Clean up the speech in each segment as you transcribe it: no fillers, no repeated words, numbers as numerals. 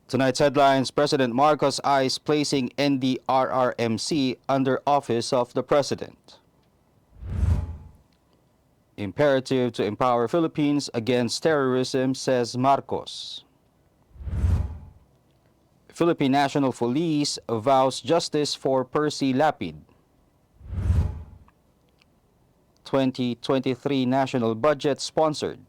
Tonight's headlines: President Marcos eyes placing NDRRMC under office of the President. Imperative to empower Philippines against terrorism, says Marcos. Philippine National Police vows justice for Percy Lapid. 2023 National Budget sponsored.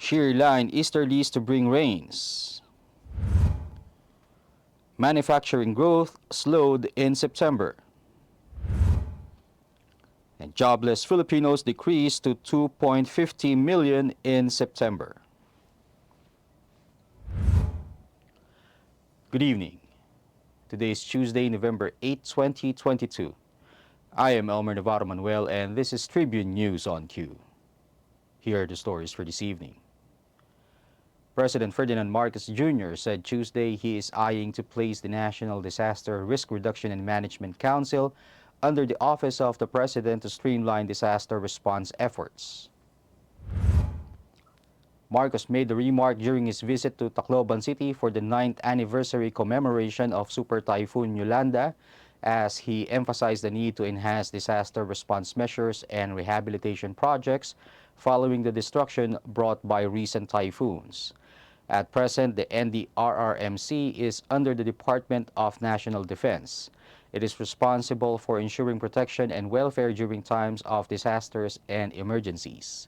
Shear line easterlies to bring rains. Manufacturing growth slowed in September. And jobless Filipinos decreased to 2.50 million in September. Good evening. Today is Tuesday, November 8, 2022. I am Elmer Navarro Manuel and this is Tribune News on Q. Here are the stories for this evening. President Ferdinand Marcos Jr. said Tuesday he is eyeing to place the National Disaster Risk Reduction and Management Council under the Office of the President to streamline disaster response efforts. Marcos made the remark during his visit to Tacloban City for the 9th anniversary commemoration of Super Typhoon Yolanda, as he emphasized the need to enhance disaster response measures and rehabilitation projects following the destruction brought by recent typhoons. At present, the NDRRMC is under the Department of National Defense. It is responsible for ensuring protection and welfare during times of disasters and emergencies.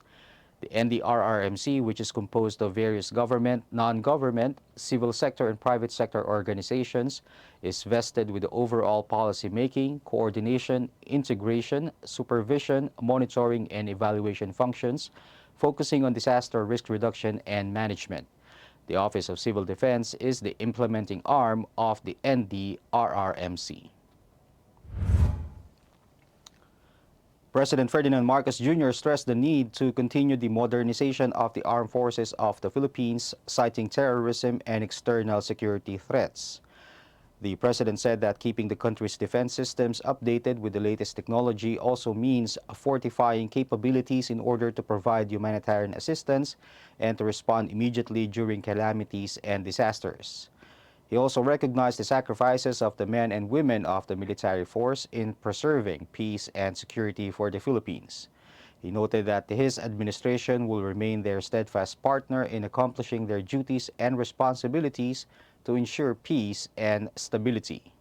The NDRRMC, which is composed of various government, non-government, civil sector, and private sector organizations, is vested with the overall policy-making, coordination, integration, supervision, monitoring, and evaluation functions, focusing on disaster risk reduction and management. The Office of Civil Defense is the implementing arm of the NDRRMC. President Ferdinand Marcos Jr. stressed the need to continue the modernization of the armed forces of the Philippines, citing terrorism and external security threats. The president said that keeping the country's defense systems updated with the latest technology also means fortifying capabilities in order to provide humanitarian assistance and to respond immediately during calamities and disasters. He also recognized the sacrifices of the men and women of the military force in preserving peace and security for the Philippines. He noted that his administration will remain their steadfast partner in accomplishing their duties and responsibilities to ensure peace and stability.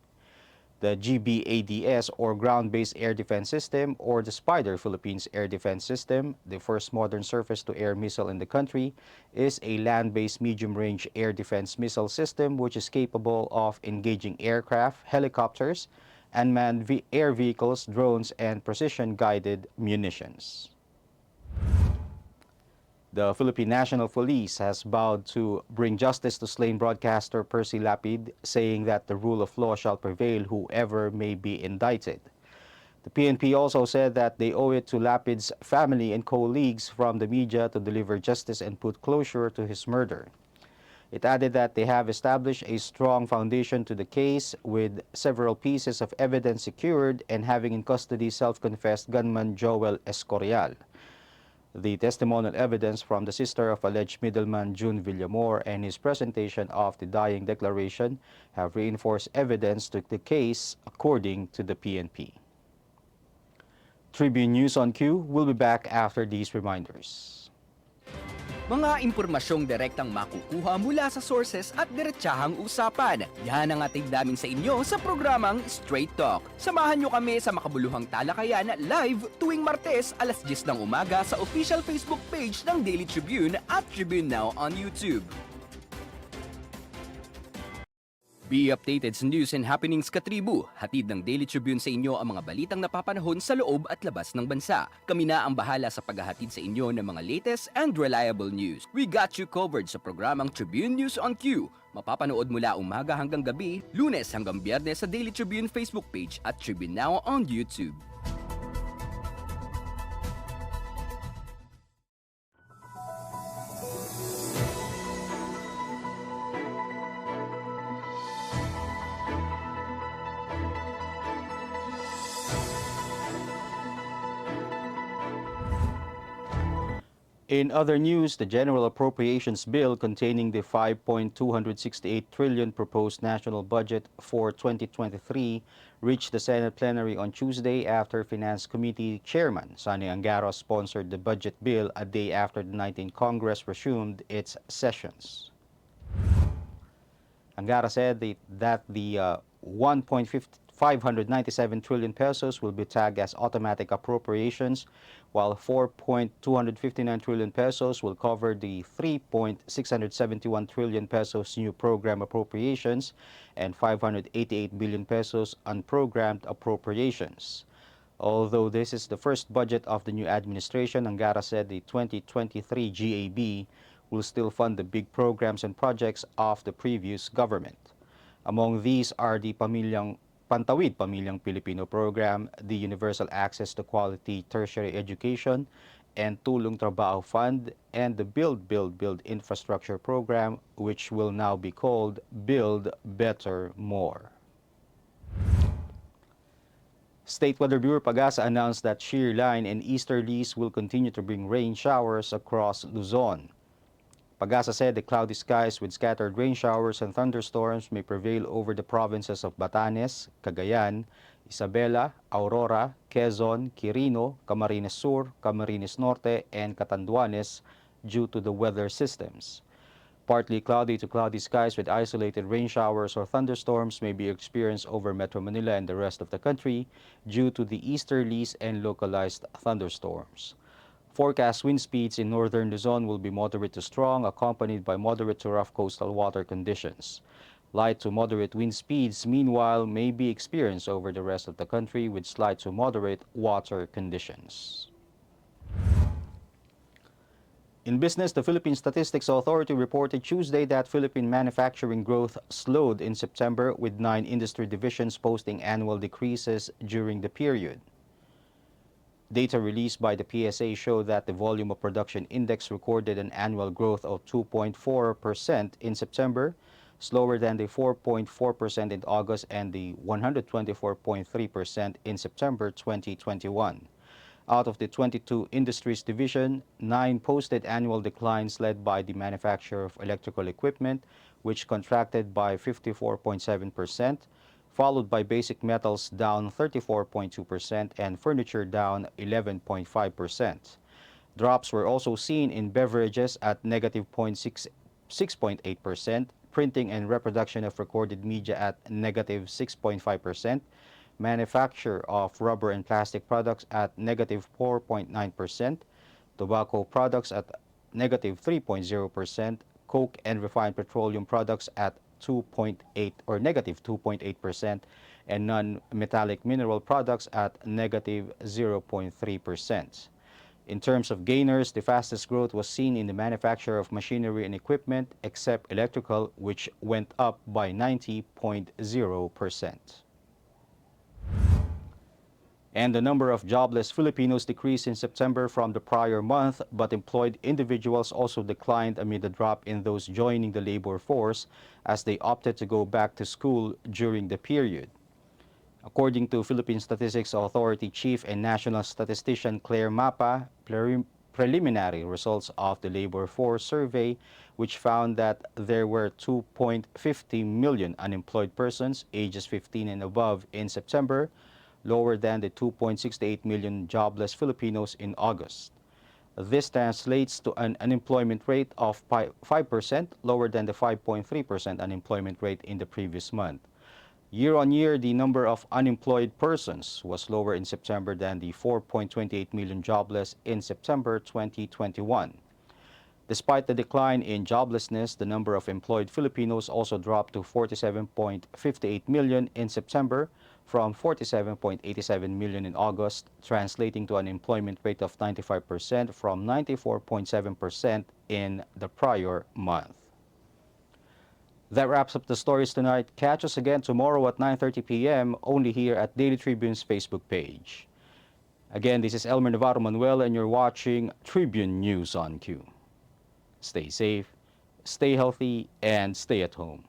The GBADS, or Ground-Based Air Defense System, or the Spider Philippines Air Defense System, the first modern surface-to-air missile in the country, is a land-based medium-range air defense missile system which is capable of engaging aircraft, helicopters, unmanned air vehicles, drones, and precision-guided munitions. The Philippine National Police has vowed to bring justice to slain broadcaster Percy Lapid, saying that the rule of law shall prevail whoever may be indicted. The PNP also said that they owe it to Lapid's family and colleagues from the media to deliver justice and put closure to his murder. It added that they have established a strong foundation to the case, with several pieces of evidence secured and having in custody self-confessed gunman Joel Escorial. The testimonial evidence from the sister of alleged middleman June Villamor and his presentation of the dying declaration have reinforced evidence to the case, according to the PNP. Tribune News on Q will be back after these reminders. Mga impormasyong direktang makukuha mula sa sources at diretsahang usapan. Yan ang atid namin sa inyo sa programang Straight Talk. Samahan nyo kami sa makabuluhang talakayan live tuwing Martes alas 10 ng umaga sa official Facebook page ng Daily Tribune at Tribune Now on YouTube. Be updated sa news and happenings katribu. Hatid ng Daily Tribune sa inyo ang mga balitang napapanahon sa loob at labas ng bansa. Kami na ang bahala sa paghahatid sa inyo ng mga latest and reliable news. We got you covered sa programang Tribune News on Q. Mapapanood mula umaga hanggang gabi, Lunes hanggang Biyernes sa Daily Tribune Facebook page at Tribune Now on YouTube. In other news, the General Appropriations Bill containing the 5.268 trillion proposed national budget for 2023 reached the Senate plenary on Tuesday after Finance Committee Chairman Sonny Angara sponsored the budget bill a day after the 19th Congress resumed its sessions. Angara said that the 1.597 trillion pesos will be tagged as automatic appropriations, while 4.259 trillion pesos will cover the 3.671 trillion pesos new program appropriations and 588 billion pesos unprogrammed appropriations. Although this is the first budget of the new administration, Angara said the 2023 GAB will still fund the big programs and projects of the previous government. Among these are the Pantawid Pamilyang Pilipino program, the Universal Access to Quality Tertiary Education and Tulong Trabaho Fund, and the Build Infrastructure program, which will now be called Build Better More. State Weather Bureau Pag-asa announced that Shear line and easterlies will continue to bring rain showers across Luzon. Pag-asa said the cloudy skies with scattered rain showers and thunderstorms may prevail over the provinces of Batanes, Cagayan, Isabela, Aurora, Quezon, Quirino, Camarines Sur, Camarines Norte, and Catanduanes due to the weather systems. Partly cloudy to cloudy skies with isolated rain showers or thunderstorms may be experienced over Metro Manila and the rest of the country due to the easterlies and localized thunderstorms. Forecast wind speeds in northern Luzon will be moderate to strong, accompanied by moderate to rough coastal water conditions. Light to moderate wind speeds, meanwhile, may be experienced over the rest of the country with slight to moderate water conditions. In business, the Philippine Statistics Authority reported Tuesday that Philippine manufacturing growth slowed in September, with 9 industry divisions posting annual decreases during the period. Data released by the PSA show that the volume of production index recorded an annual growth of 2.4% in September, slower than the 4.4% in August and the 124.3% in September 2021. Out of the 22 industries division, 9 posted annual declines led by the manufacture of electrical equipment, which contracted by 54.7%, followed by basic metals down 34.2% and furniture down 11.5%. Drops were also seen in beverages at negative 6.8%, printing and reproduction of recorded media at negative 6.5%, manufacture of rubber and plastic products at negative 4.9%, tobacco products at negative 3.0%, coke and refined petroleum products at 2.8 or negative 2.8%, and non-metallic mineral products at negative 0.3%. In terms of gainers, the fastest growth was seen in the manufacture of machinery and equipment, except electrical, which went up by 90.0%. And the number of jobless Filipinos decreased in September from the prior month, but employed individuals also declined amid a drop in those joining the labor force as they opted to go back to school during the period. According to Philippine Statistics Authority Chief and National Statistician Claire Mapa, preliminary results of the labor force survey, which found that there were 2.50 million unemployed persons ages 15 and above in September, lower than the 2.68 million jobless Filipinos in August. This translates to an unemployment rate of 5%, lower than the 5.3% unemployment rate in the previous month. Year on year, the number of unemployed persons was lower in September than the 4.28 million jobless in September 2021. Despite the decline in joblessness, the number of employed Filipinos also dropped to 47.58 million in September from 47.87 million in August, translating to an employment rate of 95% from 94.7% in the prior month. That wraps up the stories tonight. Catch us again tomorrow at 9:30 p.m. only here at Daily Tribune's Facebook page. Again, this is Elmer Navarro Manuel and you're watching Tribune News on Q. Stay safe, stay healthy, and stay at home.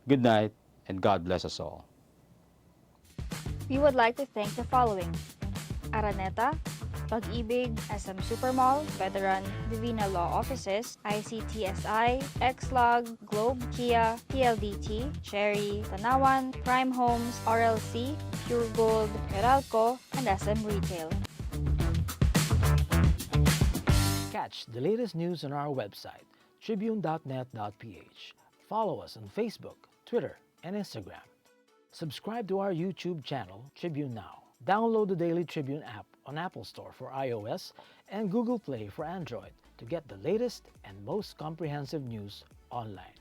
Good night, and God bless us all. We would like to thank the following: Araneta, Pag-ibig, SM Supermall, Veteran, Divina Law Offices, ICTSI, Xlog, Globe, Kia, PLDT, Cherry, Tanawan, Prime Homes, RLC, Pure Gold, Meralco, and SM Retail. Catch the latest news on our website, tribune.net.ph. Follow us on Facebook, Twitter, and Instagram. Subscribe to our YouTube channel, Tribune Now. Download the Daily Tribune app on Apple Store for iOS and Google Play for Android to get the latest and most comprehensive news online.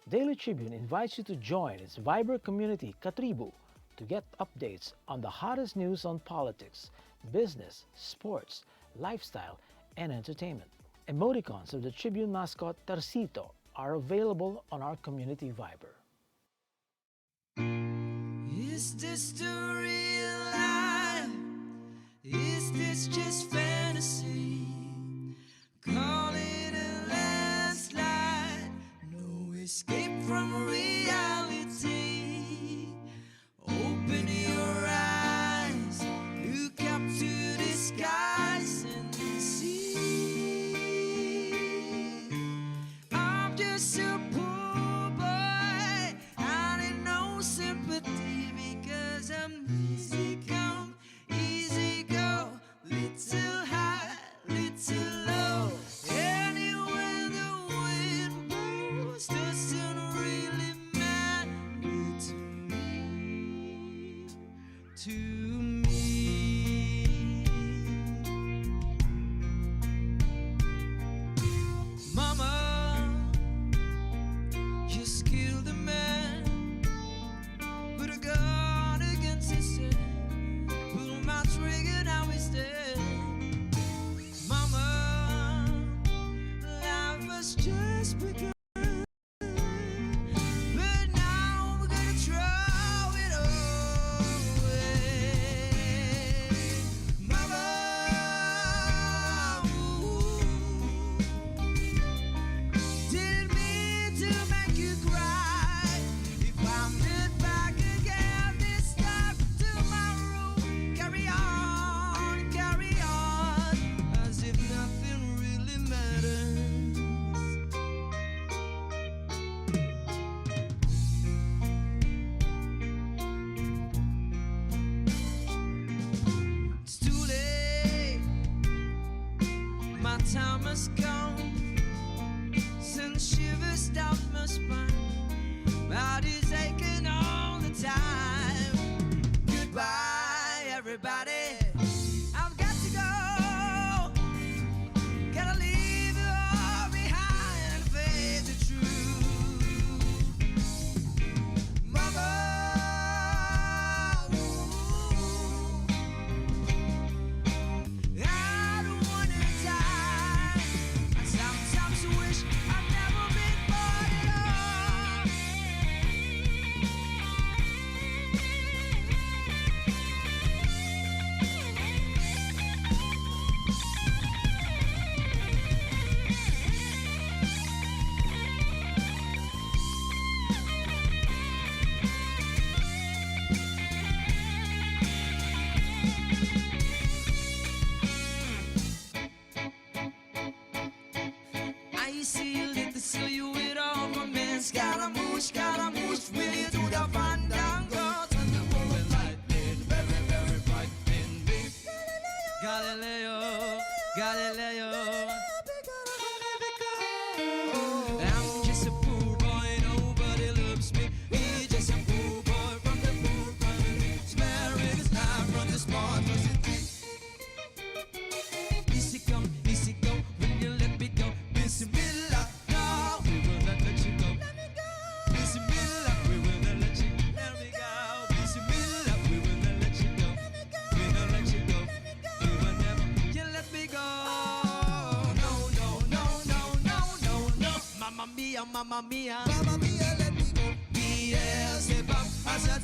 Daily Tribune invites you to join its Viber community, Katribu, to get updates on the hottest news on politics, business, sports, lifestyle, and entertainment. Emoticons of the Tribune mascot Tercito are available on our community Viber. Is this the real life? Is this just fantasy? Call it a landslide. No escape from reality. Open your eyes, look up to the skies and see. I'm just a poor boy, I need no sympathy because I'm easy come, easy go, little high, little low. Anywhere the wind blows doesn't really matter to me, to me. Mama, you killed a man, put a gun against his head, pull my trigger, now he's dead. Mama, life has just begun, but now we're gonna throw it away. Mama, didn't mean to make you cry. If I'm not back again this time tomorrow, carry on, as if nothing really matters. It's too late, my time has come. Send shivers down my spine, body's aching all the time. Goodbye, everybody. I've got to go. Gotta leave it all behind and face the truth. Mother, I don't wanna die. I sometimes wish I'd never been born at all. I see a little silhouette of a man. Scaramouche, with you to the fandango. Thunder, rolling lightning, very, very frightening. Big Galileo, Galileo. I'm just a poor boy, nobody loves me. He's just a poor boy from the poor family. Sparing his life from the smart city. Easy come, easy go, will you let me go? Bismillah, no, we will not let you go. Let me go. Bismillah, we will not let you go. Let me go. Bismillah, we will not let you go. Let me go. We will let you go. We will never, you let me go. No, no, no, no, no, no, no. Mamma mia, mamma mia. Mamma mia, let me go. Beelzebub has a